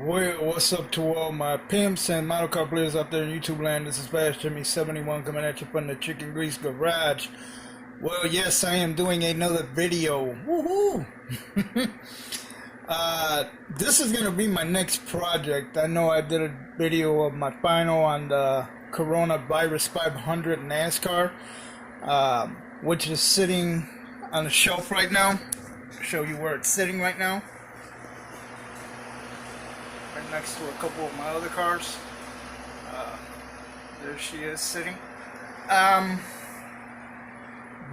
Well, what's up to all my pimps and model car players out there in YouTube land? This is Bash Jimmy 71 coming at you from the Chicken Grease Garage. Well, yes, I am doing another video. Woohoo! This is gonna be my next project. I know I did a video of my final on the Coronavirus 500 NASCAR, which is sitting on the shelf right now. I'll show you where it's sitting right now. Right next to a couple of my other cars. There she is sitting.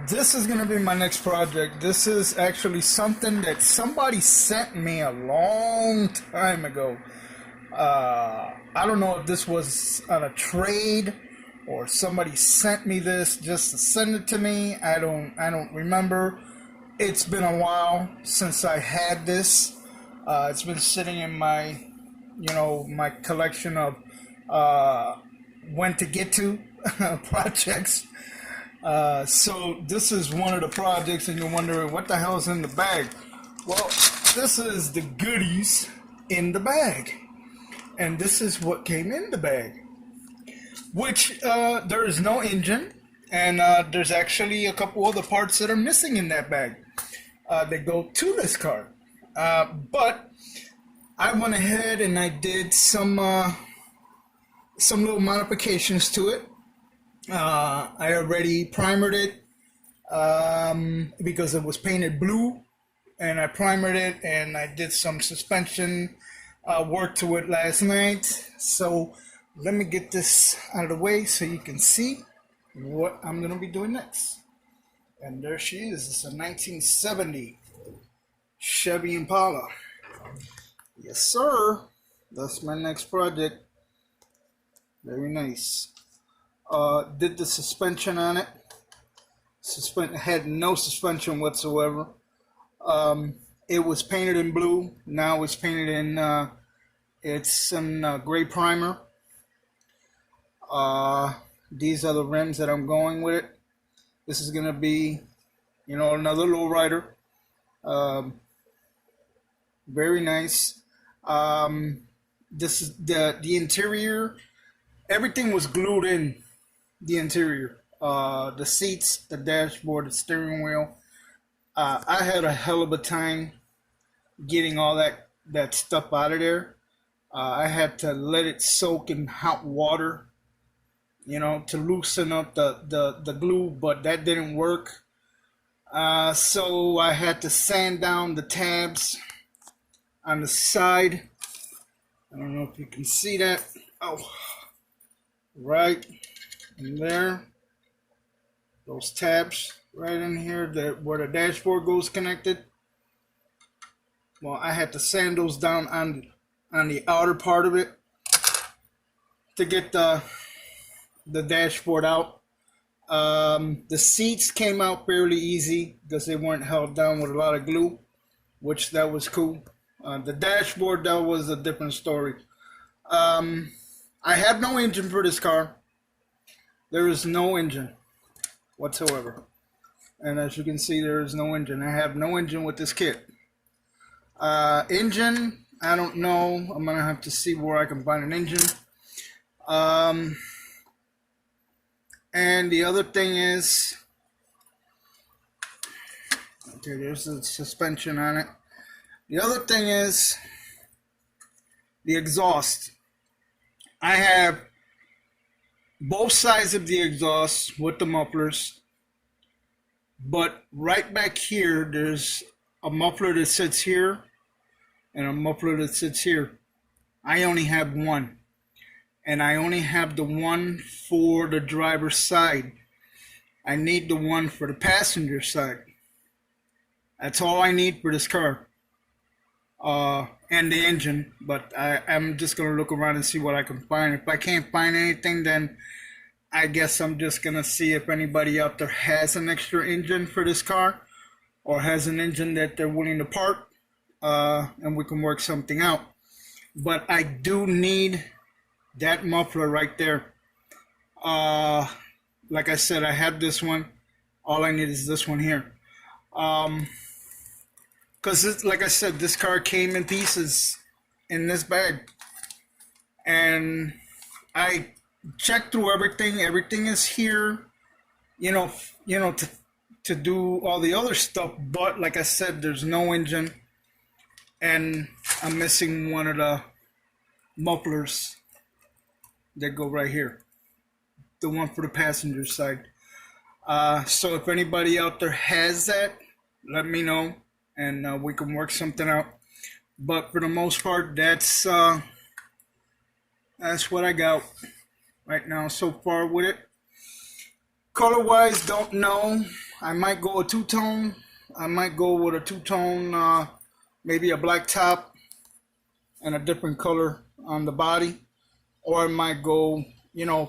This is gonna be my next project. This is actually something that somebody sent me a long time ago. I don't know if this was on a trade or somebody sent me this just to send it to me. I don't remember. It's been a while since I had this. It's been sitting in my my collection of when to get to projects. So this is one of the projects, and you're wondering what the hell is in the bag. Well, this is the goodies in the bag, and this is what came in the bag. Which there is no engine, and there's actually a couple other parts that are missing in that bag. They go to this car, but I went ahead and I did some little modifications to it. I already primered it because it was painted blue, and I primered it and I did some suspension work to it last night. So let me get this out of the way so you can see what I'm going to be doing next. And there she is. It's a 1970 Chevy Impala. Yes, sir. That's my next project. Very nice. Did the suspension on it. Had no suspension whatsoever. It was painted in blue. Now it's painted in it's some gray primer. These are the rims that I'm going with it. This is gonna be, another lowrider. Very nice. This is the interior. Everything was glued in the interior. The seats, the dashboard, the steering wheel. I had a hell of a time getting all that stuff out of there. I had to let it soak in hot water, to loosen up the glue, but that didn't work. So I had to sand down the tabs on the side. I don't know if you can see that. Oh, right in there. Those tabs right in here, where the dashboard goes connected. Well, I had to sand those down on the outer part of it to get the dashboard out. The seats came out fairly easy because they weren't held down with a lot of glue, which that was cool. The dashboard, that was a different story. I have no engine for this car. There is no engine whatsoever. And as you can see, there is no engine. I have no engine with this kit. Engine, I don't know. I'm going to have to see where I can find an engine. And the other thing is, okay, there's the suspension on it. The other thing is the exhaust. I have both sides of the exhaust with the mufflers, but right back here there's a muffler that sits here and a muffler that sits here. I only have one, and I only have the one for the driver's side. I need the one for the passenger side. That's all I need for this car. And the engine, but I'm just gonna look around and see what I can find. If I can't find anything, then I guess I'm just gonna see if anybody out there has an extra engine for this car, or has an engine that they're willing to part, and we can work something out. But I do need that muffler right there. Like I said, I have this one. All I need is this one here. Because like I said, this car came in pieces in this bag. And I checked through everything. Everything is here, you know, to do all the other stuff. But like I said, there's no engine, and I'm missing one of the mufflers that go right here, the one for the passenger side. So if anybody out there has that, let me know, and we can work something out. But for the most part, that's what I got right now so far with it. Color wise, don't know. I might go a two-tone. I might go with a two-tone, maybe a black top and a different color on the body. Or I might go,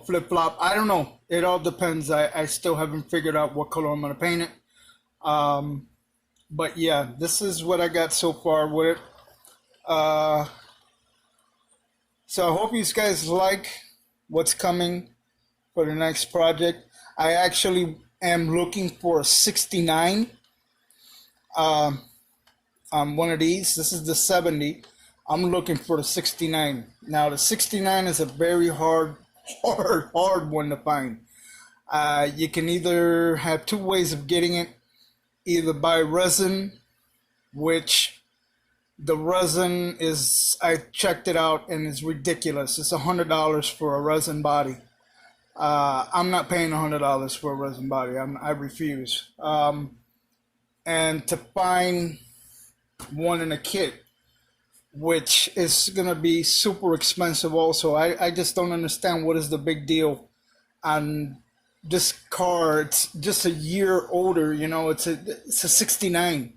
flip-flop. I don't know. It all depends. I still haven't figured out what color I'm going to paint it. But yeah, this is what I got so far with it. So I hope you guys like what's coming for the next project. I actually am looking for a 69 on one of these. This is the 70. I'm looking for the 69. Now the 69 is a very hard one to find. You can either have two ways of getting it. Either buy resin, which the resin is, I checked it out and it's ridiculous. It's $100 for a resin body. I'm not paying $100 for a resin body. I refuse. And to find one in a kit, which is gonna be super expensive also. I just don't understand what is the big deal on this car. It's just a year older, it's a 69.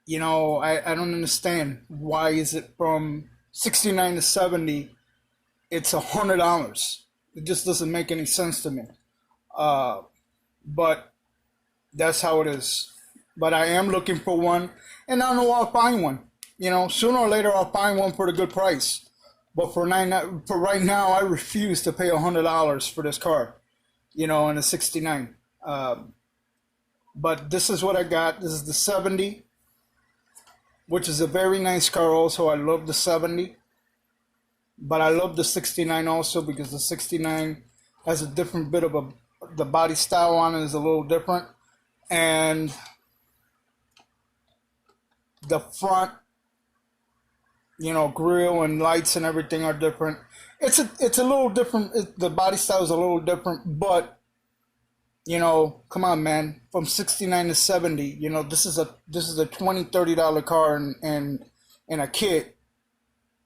I don't understand why is it from 69 to 70, it's $100. It just doesn't make any sense to me. But that's how it is. But I am looking for one, and I know I'll find one. Sooner or later I'll find one for a good price. But for right now, I refuse to pay $100 for this car, in a 69. But this is what I got. This is the 70, which is a very nice car also. I love the 70. But I love the 69 also because the 69 has a different bit of the body style on it is a little different. And the front, grill and lights and everything are different. It's a little different. The body style is a little different, but come on, man. From 69 to 70, this is a $20-$30 car and a kit,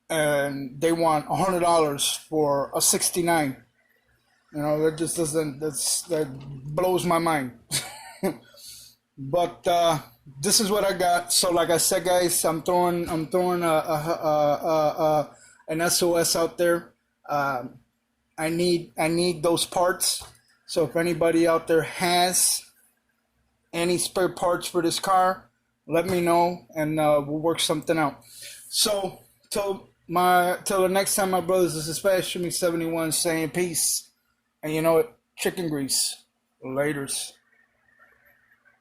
and they want $100 for a 69. That just doesn't. That blows my mind. But this is what I got. So like I said, guys, I'm throwing an SOS out there. I need those parts. So if anybody out there has any spare parts for this car, let me know and we'll work something out. So till the next time, my brothers, this is Fast Jimmy 71 saying peace. And chicken grease. Laters.